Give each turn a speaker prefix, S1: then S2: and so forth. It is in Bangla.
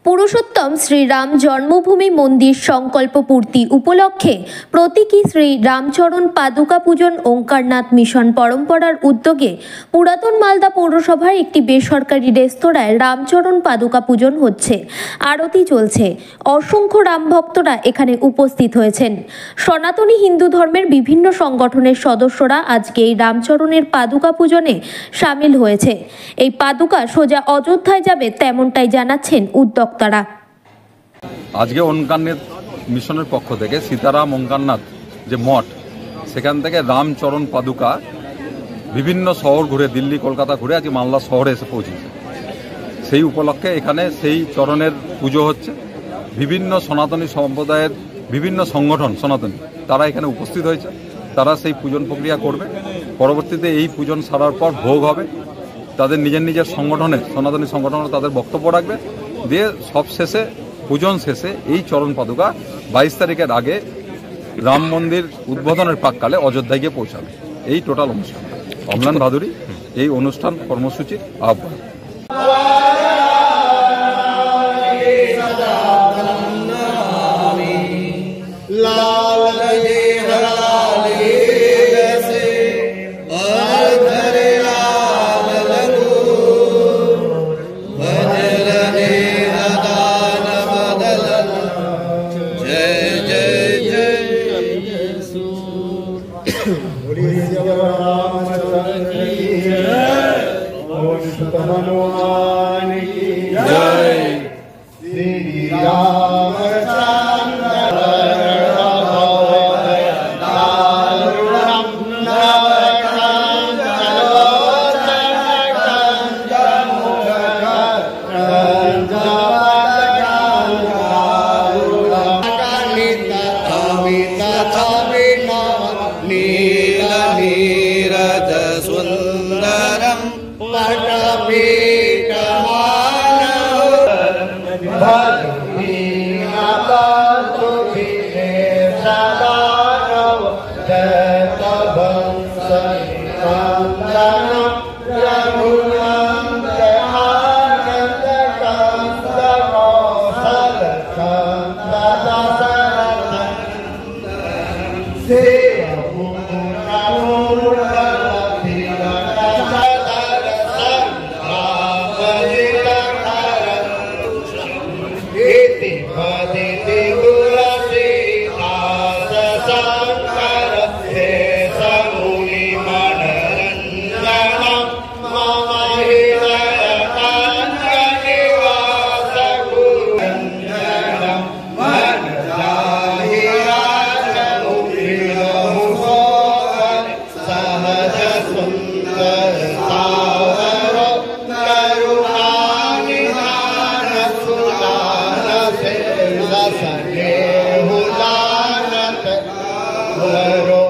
S1: পুরুষোত্তম শ্রীরাম জন্মভূমি মন্দির সংকল্প পূর্তি উপলক্ষে প্রতীকী শ্রী রামচরণ পাদুকা পূজন ওঙ্কারনাথ মিশন পরম্পরার উদ্যোগে পুরাতন মালদা পৌরসভার একটি বেসরকারি রেস্তোরাঁয় রামচরণ পাদুকা পূজন হচ্ছে। আরতি চলছে। অসংখ্য রাম ভক্তরা এখানে উপস্থিত হয়েছেন। সনাতনী হিন্দু ধর্মের বিভিন্ন সংগঠনের সদস্যরা আজকে এই রামচরণের পাদুকা পূজনে সামিল হয়েছে। এই পাদুকা সোজা অযোধ্যায় যাবে তেমনটাই জানাচ্ছেন উদ্যোক্তারা।
S2: আজকে ওঙ্কারনাথ মিশনের পক্ষ থেকে সীতারাম ওঙ্কারনাথ যে মঠ, সেখান থেকে রামচরণ পাদুকা বিভিন্ন শহর ঘুরে, দিল্লি কলকাতা ঘুরে আজকে মালদা শহরে এসে পৌঁছেছে। সেই উপলক্ষে এখানে সেই চরণের পুজো হচ্ছে। বিভিন্ন সনাতনী সম্প্রদায়ের বিভিন্ন সংগঠন সনাতনী তারা এখানে উপস্থিত হয়েছে। তারা সেই পূজন প্রক্রিয়া করবে। পরবর্তীতে এই পূজন সারার পর ভোগ হবে। তাদের নিজের নিজের সংগঠনে, সনাতনী সংগঠনে তাদের বক্তব্য রাখবে। দিয়ে সব শেষে, পূজন শেষে এই চরণ পাদুকা 22 তারিখের আগে রাম মন্দির উদ্বোধনের প্রাককালে অযোধ্যায় গিয়ে পৌঁছাবে। এই টোটাল অনুষ্ঠান। অম্লান ভাদুরী এই অনুষ্ঠান কর্মসূচির আহ্বান।
S3: हनुमान की जय। श्री रामचंद्र नीरज सुंदरम
S4: Hello.